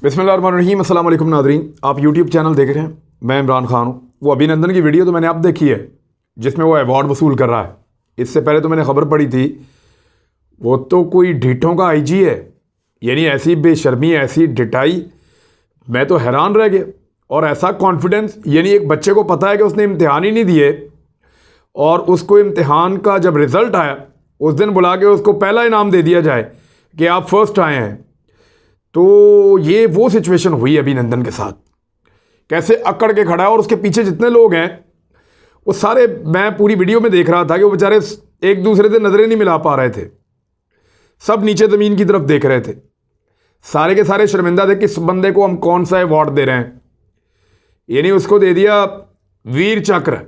बिस्मिल्लाहिर्रहमानिर्रहीम, अस्सलाम वालेकुम नादरीन। आप यूट्यूब चैनल देख रहे हैं, मैं इमरान खान हूँ। वो अभिनंदन की वीडियो तो मैंने अब देखी है जिसमें वो अवार्ड वसूल कर रहा है। इससे पहले तो मैंने खबर पढ़ी थी वो तो कोई ढीठों का आईजी है, यानी ऐसी बेशर्मी, ऐसी ढिठाई, मैं तो हैरान रह गया। और ऐसा कॉन्फिडेंस, यानी एक बच्चे को पता है कि उसने इम्तिहान ही नहीं दिए और उसको इम्तिहान का जब रिज़ल्ट आया उस दिन बुला के उसको पहला इनाम दे दिया जाए कि आप फर्स्ट आए हैं। तो ये वो सिचुएशन हुई अभिनंदन के साथ, कैसे अकड़ के खड़ा है। और उसके पीछे जितने लोग हैं वो सारे, मैं पूरी वीडियो में देख रहा था कि वो बेचारे एक दूसरे से नज़रें नहीं मिला पा रहे थे, सब नीचे ज़मीन की तरफ देख रहे थे। सारे के सारे शर्मिंदा थे किस बंदे को हम कौन सा अवार्ड दे रहे हैं। यानी उसको दे दिया वीर चक्र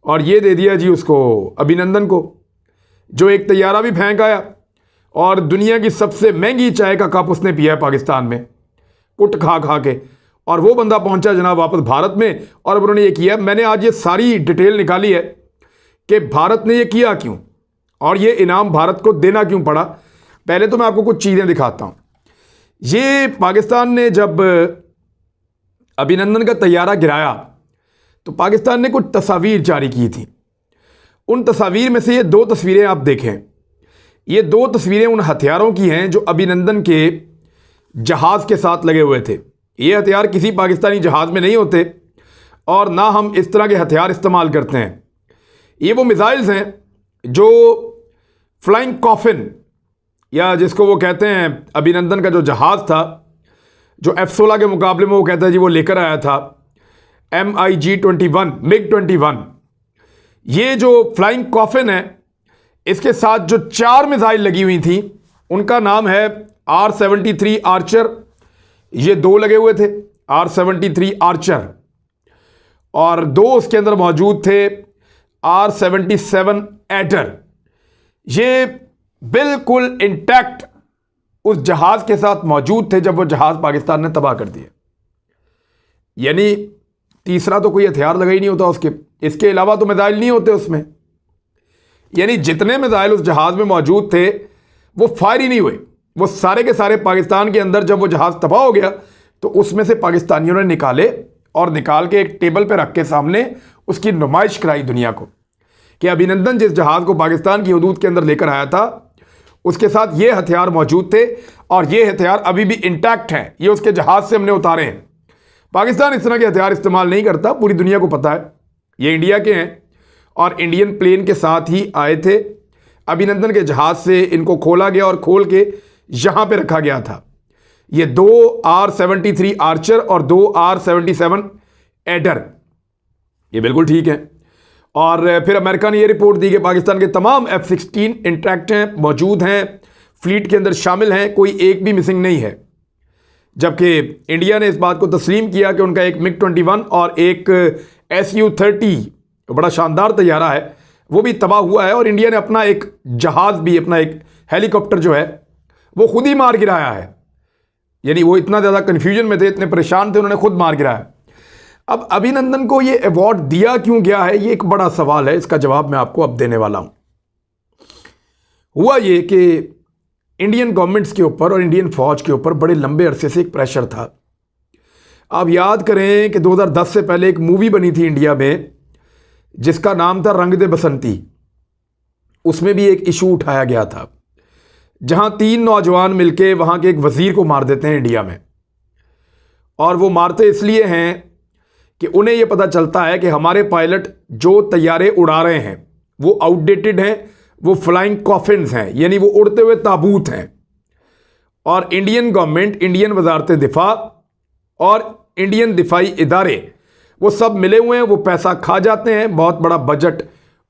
और ये दे दिया जी उसको अभिनंदन को, जो एक तैयारा भी फेंक आया और दुनिया की सबसे महंगी चाय का कप उसने पिया है पाकिस्तान में, कुट खा खा के। और वो बंदा पहुंचा जनाब वापस भारत में और उन्होंने ये किया। मैंने आज ये सारी डिटेल निकाली है कि भारत ने ये किया क्यों और ये इनाम भारत को देना क्यों पड़ा। पहले तो मैं आपको कुछ चीज़ें दिखाता हूँ। ये पाकिस्तान ने जब अभिनंदन का तैयारा गिराया तो पाकिस्तान ने कुछ तस्वीर जारी की थी। उन तस्वीर में से ये दो तस्वीरें आप देखें। ये दो तस्वीरें उन हथियारों की हैं जो अभिनंदन के जहाज़ के साथ लगे हुए थे। ये हथियार किसी पाकिस्तानी जहाज़ में नहीं होते और ना हम इस तरह के हथियार इस्तेमाल करते हैं। ये वो मिसाइल्स हैं जो फ्लाइंग कॉफिन, या जिसको वो कहते हैं अभिनंदन का जो जहाज़ था, जो F-16 के मुकाबले में वो कहता है जी वो लेकर आया था, MiG-21, MiG-21। ये जो फ्लाइंग कॉफिन है, इसके साथ जो 4 मिसाइल लगी हुई थी उनका नाम है R-73 आर्चर। ये 2 लगे हुए थे R-73 आर्चर, और 2 उसके अंदर मौजूद थे R-77 एडर। ये बिल्कुल इंटैक्ट उस जहाज के साथ मौजूद थे जब वो जहाज पाकिस्तान ने तबाह कर दिया। यानी तीसरा तो कोई हथियार लगा ही नहीं होता उसके, इसके अलावा तो मिसाइल नहीं होते उसमें। यानी जितने मिसाइल उस जहाज में मौजूद थे वो फायर ही नहीं हुए, वो सारे के सारे पाकिस्तान के अंदर। जब वो जहाज तबाह हो गया तो उसमें से पाकिस्तानियों ने निकाले और निकाल के एक टेबल पे रख के सामने उसकी नुमाइश कराई दुनिया को कि अभिनंदन जिस जहाज को पाकिस्तान की हदूद के अंदर लेकर आया था उसके साथ ये हथियार मौजूद थे और ये हथियार अभी भी इंटैक्ट हैं, ये उसके जहाज से हमने उतारे हैं। पाकिस्तान इस तरह के हथियार इस्तेमाल नहीं करता, पूरी दुनिया को पता है। ये इंडिया के हैं और इंडियन प्लेन के साथ ही आए थे। अभिनंदन के जहाज से इनको खोला गया और खोल के यहां पे रखा गया था। ये 2 R-73 आर्चर और 2 R-77 एडर, ये बिल्कुल ठीक है। और फिर अमेरिका ने ये रिपोर्ट दी कि पाकिस्तान के तमाम F-16 इंटैक्ट हैं, मौजूद हैं, फ्लीट के अंदर शामिल हैं, कोई एक भी मिसिंग नहीं है। जबकि इंडिया ने इस बात को तस्लीम किया कि उनका एक MiG-21 और एक Su-30 बड़ा शानदार तैयारा है, वो भी तबाह हुआ है। और इंडिया ने अपना एक जहाज़ भी, अपना एक हेलीकॉप्टर जो है वो खुद ही मार गिराया है। यानी वो इतना ज़्यादा कन्फ्यूजन में थे, इतने परेशान थे, उन्होंने खुद मार गिराया। अब अभिनंदन को ये अवार्ड दिया क्यों गया है, ये एक बड़ा सवाल है। इसका जवाब मैं आपको अब देने वाला हूँ। हुआ ये कि इंडियन गवर्नमेंट्स के ऊपर और इंडियन फ़ौज के ऊपर बड़े लंबे अरसे से एक प्रेशर था। आप याद करें कि 2010 से पहले एक मूवी बनी थी इंडिया में जिसका नाम था रंग दे बसंती। उसमें भी एक इशू उठाया गया था जहां 3 नौजवान मिलके वहां के एक वजीर को मार देते हैं इंडिया में। और वो मारते इसलिए हैं कि उन्हें यह पता चलता है कि हमारे पायलट जो तैयारे उड़ा रहे हैं वो आउटडेटेड हैं, वो फ्लाइंग कॉफिन्स हैं, यानी वो उड़ते हुए ताबूत हैं। और इंडियन गवर्नमेंट, इंडियन वजारत दिफा और इंडियन दिफाई इदारे वो सब मिले हुए हैं, वो पैसा खा जाते हैं, बहुत बड़ा बजट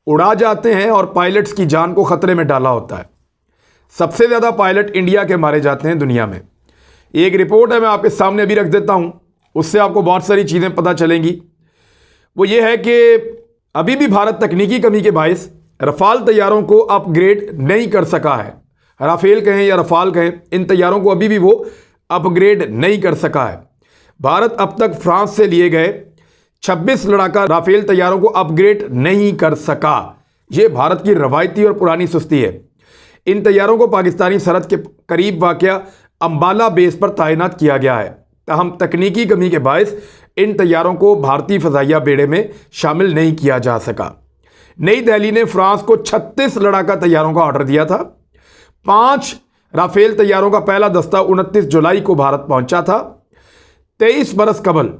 उड़ा जाते हैं और पायलट्स की जान को खतरे में डाला होता है। सबसे ज़्यादा पायलट इंडिया के मारे जाते हैं दुनिया में। एक रिपोर्ट है, मैं आपके सामने अभी रख देता हूं, उससे आपको बहुत सारी चीज़ें पता चलेंगी। वो ये है कि अभी भी भारत तकनीकी कमी के बायस रफाल तैयारों को अपग्रेड नहीं कर सका है। राफेल कहें या रफाल कहें, इन तैयारों को अभी भी वो अपग्रेड नहीं कर सका है। भारत अब तक फ्रांस से लिए गए 26 लड़ाका राफेल तैयारों को अपग्रेड नहीं कर सका। यह भारत की रवायती और पुरानी सुस्ती है। इन तैयारों को पाकिस्तानी सरहद के करीब वाक़या अंबाला बेस पर तैनात किया गया है। ताहम तकनीकी कमी के बायस इन तैयारों को भारतीय फ़ज़ाइया बेड़े में शामिल नहीं किया जा सका। नई दिल्ली ने फ्रांस को 36 लड़ाका तैयारों का ऑर्डर दिया था। 5 राफेल तैयारों का पहला दस्ता 29 जुलाई को भारत पहुंचा था। 23 बरस कबल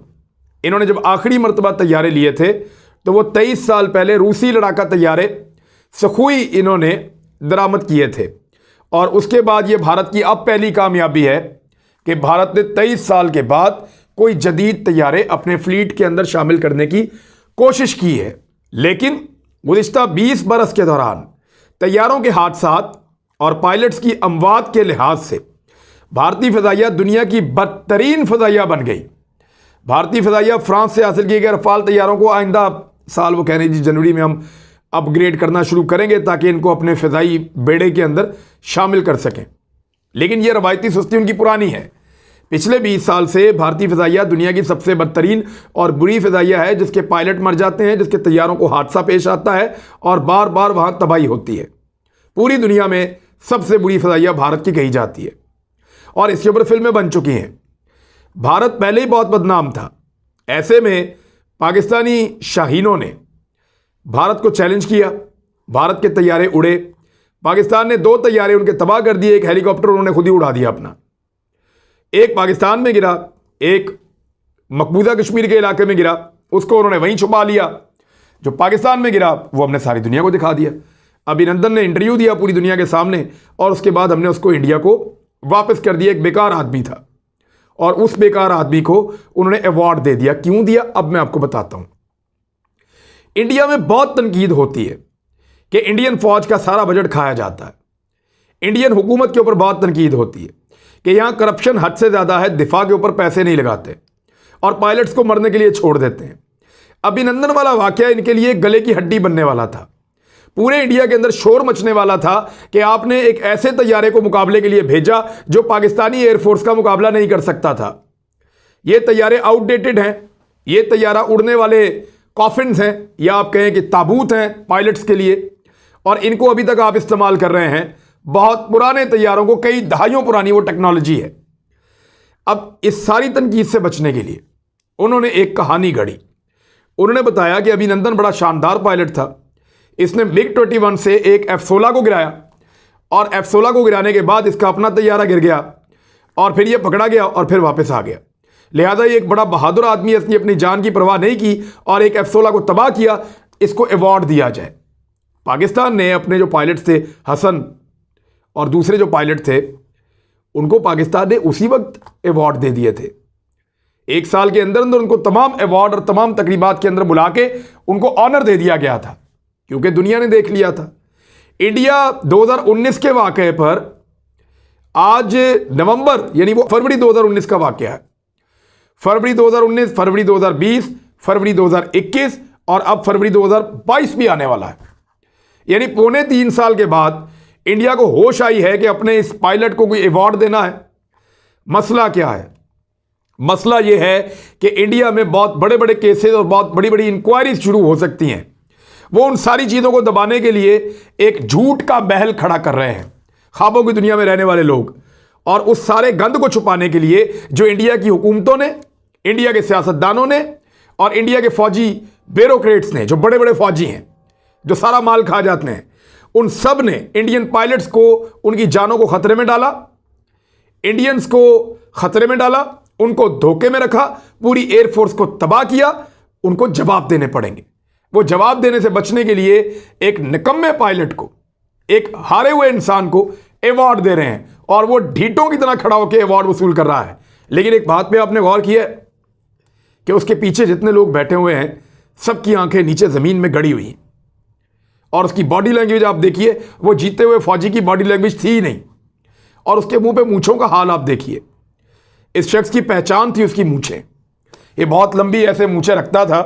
इन्होंने जब आखिरी मरतबा तैयारे लिए थे तो वो 23 साल पहले रूसी लड़ाका तैयारे सखुई इन्होंने दरामद किए थे। और उसके बाद ये भारत की अब पहली कामयाबी है कि भारत ने 23 साल के बाद कोई जदीद तैयारे अपने फ्लीट के अंदर शामिल करने की कोशिश की है। लेकिन गुज़िश्ता 20 बरस के दौरान तैयारों के हादसात और पायलट्स की अमवात के लिहाज से भारतीय फ़ज़ाइया दुनिया की बदतरीन फ़ज़ाइया बन गई। भारतीय फ़ज़ाइया फ्रांस से हासिल किए गए रफ़ाल तैयारों को आइंदा साल, वो कह रहे हैं जी जनवरी में हम अपग्रेड करना शुरू करेंगे ताकि इनको अपने फ़ज़ाई बेड़े के अंदर शामिल कर सकें। लेकिन यह रवायती सुस्ती उनकी पुरानी है। पिछले 20 साल से भारतीय फ़ज़ाइया दुनिया की सबसे बदतरीन और बुरी फ़ज़ाइया है, जिसके पायलट मर जाते हैं, जिसके तैयारों को हादसा पेश आता है और बार बार वहाँ तबाही होती है। पूरी दुनिया में सबसे बुरी फ़ज़ाइया भारत की कही जाती है और इसके ऊपर फिल्में बन चुकी हैं। भारत पहले ही बहुत बदनाम था। ऐसे में पाकिस्तानी शाहीनों ने भारत को चैलेंज किया। भारत के तैयारे उड़े। पाकिस्तान ने 2 तैयारे उनके तबाह कर दिए। एक हेलीकॉप्टर उन्होंने खुद ही उड़ा दिया अपना। एक पाकिस्तान में गिरा, एक मकबूजा कश्मीर के इलाके में गिरा, उसको उन्होंने वहीं छुपा लिया। जो पाकिस्तान में गिरा वो हमने सारी दुनिया को दिखा दिया। अभिनंदन ने इंटरव्यू दिया पूरी दुनिया के सामने और उसके बाद हमने उसको इंडिया को वापस कर दिया। एक बेकार आदमी था और उस बेकार आदमी को उन्होंने अवार्ड दे दिया। क्यों दिया, अब मैं आपको बताता हूं। इंडिया में बहुत तनकीद होती है कि इंडियन फौज का सारा बजट खाया जाता है। इंडियन हुकूमत के ऊपर बहुत तनकीद होती है कि यहां करप्शन हद से ज़्यादा है, दिफा के ऊपर पैसे नहीं लगाते और पायलट्स को मरने के लिए छोड़ देते हैं। अभिनंदन वाला वाकया इनके लिए गले की हड्डी बनने वाला था। पूरे इंडिया के अंदर शोर मचने वाला था कि आपने एक ऐसे तैयारे को मुकाबले के लिए भेजा जो पाकिस्तानी एयरफोर्स का मुकाबला नहीं कर सकता था। ये तैयारे आउटडेटेड हैं, ये तैयारा उड़ने वाले कॉफिन्स हैं या आप कहें कि ताबूत हैं पायलट्स के लिए, और इनको अभी तक आप इस्तेमाल कर रहे हैं। बहुत पुराने तैयारों को, कई दहाइयों पुरानी वो टेक्नोलॉजी है। अब इस सारी तनकीद से बचने के लिए उन्होंने एक कहानी गढ़ी। उन्होंने बताया कि अभिनंदन बड़ा शानदार पायलट था। इसने MiG-21 से एक F-16 को गिराया और F-16 को गिराने के बाद इसका अपना तैयारा गिर गया और फिर यह पकड़ा गया और फिर वापस आ गया। लिहाजा ये एक बड़ा बहादुर आदमी है, इसने अपनी जान की परवाह नहीं की और एक F-16 को तबाह किया। इसको अवार्ड दिया जाए। पाकिस्तान ने अपने जो पायलट थे, हसन और दूसरे जो पायलट थे, उनको पाकिस्तान ने उसी वक्त अवार्ड दे दिए थे। 1 साल के अंदर अंदर उनको तमाम अवार्ड और तमाम तकरीबात के अंदर बुला के उनको ऑनर दे दिया गया था, क्योंकि दुनिया ने देख लिया था। इंडिया 2019 के वाक़े पर आज नवंबर यानी वो फरवरी 2019 का वाक़या है। फरवरी 2019, फरवरी 2020, फरवरी 2021 और अब फरवरी 2022 भी आने वाला है। यानी 3.25 साल के बाद इंडिया को होश आई है कि अपने इस पायलट को कोई अवार्ड देना है। मसला क्या है? मसला यह है कि इंडिया में बहुत बड़े बड़े केसेस और बहुत बड़ी बड़ी इंक्वायरीज शुरू हो सकती हैं। वो उन सारी चीज़ों को दबाने के लिए एक झूठ का महल खड़ा कर रहे हैं ख्वाबों की दुनिया में रहने वाले लोग, और उस सारे गंद को छुपाने के लिए जो इंडिया की हुकूमतों ने, इंडिया के सियासतदानों ने और इंडिया के फौजी ब्यूरोक्रेट्स ने, जो बड़े बड़े फौजी हैं जो सारा माल खा जाते हैं, उन सब ने इंडियन पायलट्स को, उनकी जानों को खतरे में डाला, इंडियंस को खतरे में डाला, उनको धोखे में रखा, पूरी एयरफोर्स को तबाह किया। उनको जवाब देने पड़ेंगे। वो जवाब देने से बचने के लिए एक निकम्मे पायलट को, एक हारे हुए इंसान को अवार्ड दे रहे हैं और वो ढीठों की तरह खड़ा होकर अवार्ड वसूल कर रहा है। लेकिन एक बात पे आपने गौर किया कि उसके पीछे जितने लोग बैठे हुए हैं सबकी आंखें नीचे जमीन में गड़ी हुई हैं और उसकी बॉडी लैंग्वेज आप देखिए, वो जीते हुए फौजी की बॉडी लैंग्वेज थी ही नहीं। और उसके मुंह पे मूंछों का हाल आप देखिए। इस शख्स की पहचान थी उसकी मूंछें। ये बहुत लंबी ऐसे मूंछें रखता था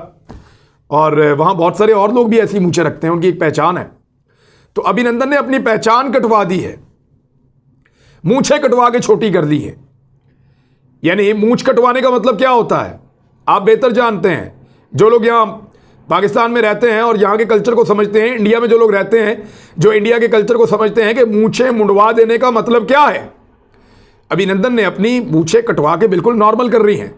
और वहाँ बहुत सारे और लोग भी ऐसी मूंछें रखते हैं, उनकी एक पहचान है। तो अभिनंदन ने अपनी पहचान कटवा दी है, मूंछें कटवा के छोटी कर दी है। यानी मूंछ कटवाने का मतलब क्या होता है आप बेहतर जानते हैं। जो लोग यहाँ पाकिस्तान में रहते हैं और यहाँ के कल्चर को समझते हैं, इंडिया में जो लोग रहते हैं जो इंडिया के कल्चर को समझते हैं कि मूंछें मुंडवा देने का मतलब क्या है। अभिनंदन ने अपनी मूछें कटवा के बिल्कुल नॉर्मल कर रही हैं।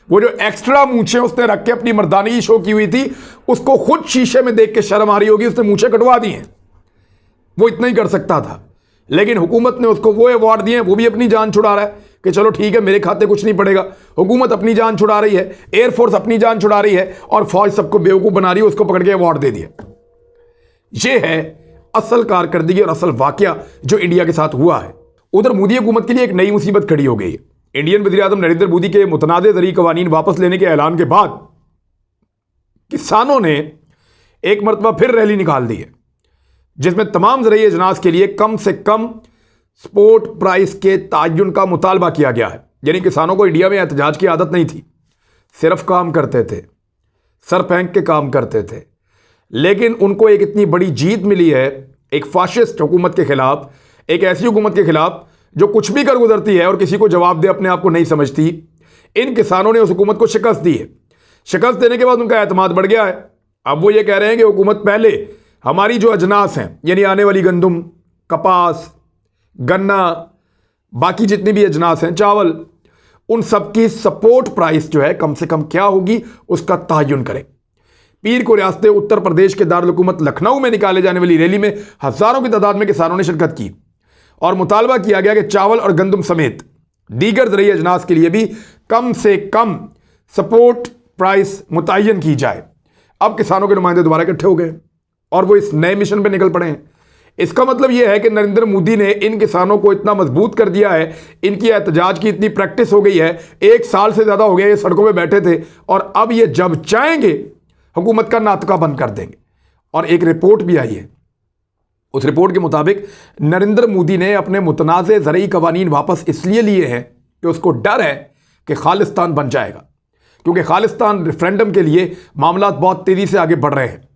वो जो एक्स्ट्रा मूछें उसने रख के अपनी मर्दानगी शो की हुई थी, उसको खुद शीशे में देख के शर्म आ रही होगी, उसने मूछें कटवा दी हैं। वो इतना ही कर सकता था, लेकिन हुकूमत ने उसको वो अवार्ड दिए, वो भी अपनी जान छुड़ा रहा है कि चलो ठीक है, मेरे खाते कुछ नहीं पड़ेगा। हुकूमत अपनी जान छुड़ा रही है, एयरफोर्स अपनी जान छुड़ा रही है, और फौज सबको बेवकूफ़ बना रही है, उसको पकड़ के अवार्ड दे दिया। ये है असल कारकर्दगी और असल वाकया जो इंडिया के साथ हुआ है। उधर मोदी हुकूमत के लिए एक नई मुसीबत खड़ी हो गई है। इंडियन वज़ीर-ए-आज़म नरेंद्र मोदी के मुतनाज़ ज़रूरी कवानीन वापस लेने के ऐलान के बाद किसानों ने एक मरतबा फिर रैली निकाल दी है, जिसमें तमाम ज़रूरी अजनास के लिए कम से कम सपोर्ट प्राइस के तयन का मुतालबा किया गया है। यानी किसानों को इंडिया में एहतजाज की आदत नहीं थी, सिर्फ काम करते थे, सर फेंक के काम करते थे, लेकिन उनको एक इतनी बड़ी जीत मिली है एक फाशिस्ट हुकूमत के खिलाफ, एक ऐसी हुकूमत के खिलाफ जो कुछ भी कर गुजरती है और किसी को जवाब दे अपने आप को नहीं समझती। इन किसानों ने उस हुकूमत को शिकस्त दी है। शिकस्त देने के बाद उनका एतमाद बढ़ गया है। अब वो ये कह रहे हैं कि हुकूमत पहले हमारी जो अजनास हैं, यानी आने वाली गंदम, कपास, गन्ना, बाकी जितनी भी अजनास हैं, चावल, उन सब की सपोर्ट प्राइस जो है कम से कम क्या होगी उसका तयन करें। पीर को रियासत उत्तर प्रदेश के दारुल हुकूमत लखनऊ में निकाले जाने वाली रैली में हजारों की तादाद में किसानों ने शिरकत की और मुतालबा किया गया कि चावल और गंदम समेत दीगर ज़रूरी अजनास के लिए भी कम से कम सपोर्ट प्राइस मुतय्यन की जाए। अब किसानों के नुमाइंदे दोबारा इकट्ठे हो गए और वो इस नए मिशन पर निकल पड़े हैं। इसका मतलब यह है कि नरेंद्र मोदी ने इन किसानों को इतना मजबूत कर दिया है, इनकी एहतजाज की इतनी प्रैक्टिस हो गई है, 1 साल से ज़्यादा हो गया ये सड़कों में बैठे थे, और अब ये जब चाहेंगे हुकूमत का नातका बंद कर देंगे। और एक रिपोर्ट भी आई है, उस रिपोर्ट के मुताबिक नरेंद्र मोदी ने अपने मुतनाज़े ज़रूरी कवानीन वापस इसलिए लिए हैं कि उसको डर है कि खालिस्तान बन जाएगा, क्योंकि खालिस्तान रेफरेंडम के लिए मामला बहुत तेज़ी से आगे बढ़ रहे हैं।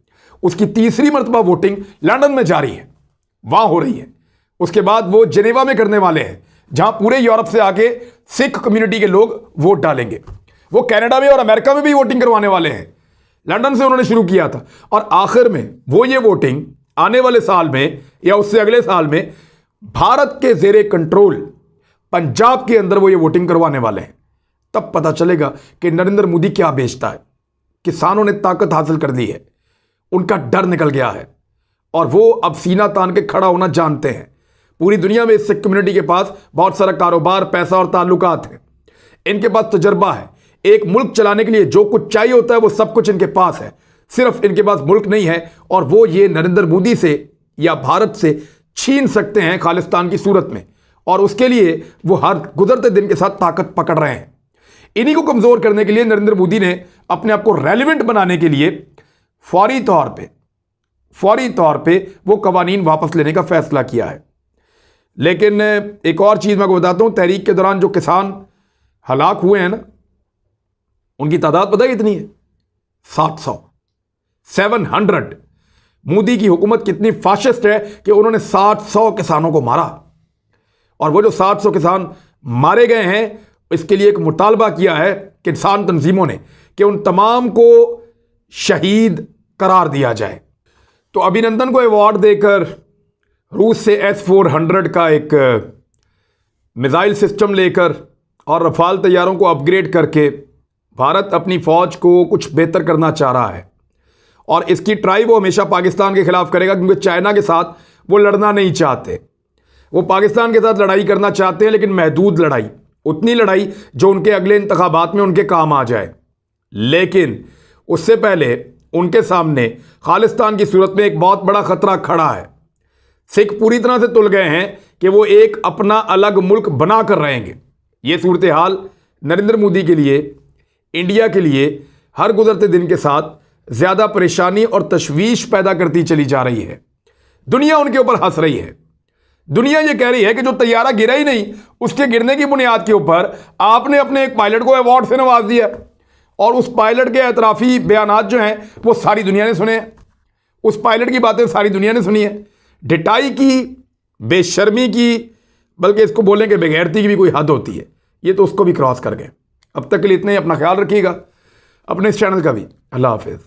उसकी तीसरी मरतबा वोटिंग लंदन में जारी है, वहाँ हो रही है। उसके बाद वो जेनेवा में करने वाले हैं, जहाँ पूरे यूरोप से आके सिख कम्युनिटी के लोग वोट डालेंगे। वो कनाडा में और अमेरिका में भी वोटिंग करवाने वाले हैं। लंदन से उन्होंने शुरू किया था और आखिर में वो ये वोटिंग आने वाले साल में या उससे अगले साल में भारत के ज़ेरे कंट्रोल पंजाब के अंदर वो ये वोटिंग करवाने वाले हैं। तब पता चलेगा कि नरेंद्र मोदी क्या बेचता है। किसानों ने ताकत हासिल कर ली है, उनका डर निकल गया है और वो अब सीना तान के खड़ा होना जानते हैं। पूरी दुनिया में इस सिख कम्युनिटी के पास बहुत सारा कारोबार, पैसा और ताल्लुकात हैं। इनके पास तजर्बा है। एक मुल्क चलाने के लिए जो कुछ चाहिए होता है वो सब कुछ इनके पास है, सिर्फ इनके पास मुल्क नहीं है, और वो ये नरेंद्र मोदी से या भारत से छीन सकते हैं खालिस्तान की सूरत में। और उसके लिए वो हर गुजरते दिन के साथ ताकत पकड़ रहे हैं। इन्हीं को कमज़ोर करने के लिए नरेंद्र मोदी ने अपने आप को रेलिवेंट बनाने के लिए फौरी तौर पे वो कवानीन वापस लेने का फैसला किया है। लेकिन एक और चीज़ मैं आपको बताता हूँ, तहरीक के दौरान जो किसान हलाक हुए हैं ना, उनकी तादाद पता है कितनी है? 700। मोदी की हुकूमत कितनी फाशिस्ट है कि उन्होंने 700 किसानों को मारा। और वो जो 700 किसान मारे गए हैं, इसके लिए एक मुतालबा किया है किसान तंजीमों ने कि उन तमाम को शहीद करार दिया जाए। तो अभिनंदन को अवार्ड देकर रूस से S-400 का एक मिसाइल सिस्टम लेकर और रफाल तैयारों को अपग्रेड करके भारत अपनी फ़ौज को कुछ बेहतर करना चाह रहा है। और इसकी ट्राई वो हमेशा पाकिस्तान के खिलाफ करेगा, क्योंकि चाइना के साथ वो लड़ना नहीं चाहते। वो पाकिस्तान के साथ लड़ाई करना चाहते हैं, लेकिन महदूद लड़ाई, उतनी लड़ाई जो उनके अगले इंतखाबात में उनके काम आ जाए। लेकिन उससे पहले उनके सामने खालिस्तान की सूरत में एक बहुत बड़ा खतरा खड़ा है। सिख पूरी तरह से तुल गए हैं कि वो एक अपना अलग मुल्क बना कर रहेंगे। ये सूरत हाल नरेंद्र मोदी के लिए, इंडिया के लिए हर गुजरते दिन के साथ ज़्यादा परेशानी और तशवीश पैदा करती चली जा रही है। दुनिया उनके ऊपर हंस रही है। दुनिया ये कह रही है कि जो तैयारा गिरा ही नहीं, उसके गिरने की बुनियाद के ऊपर आपने अपने एक पायलट को अवार्ड से नवाज दिया, और उस पायलट के एतराफ़ी बयानात जो हैं वो सारी दुनिया ने सुने हैं। उस पायलट की बातें सारी दुनिया ने सुनी है। ढिठाई की, बेशर्मी की, बल्कि इसको बोलने के बेगैरती की भी कोई हद होती है। ये तो उसको भी क्रॉस कर गए। अब तक के लिए इतना ही। अपना ख्याल रखिएगा, अपने इस चैनल का भी। अल्लाह हाफिज़।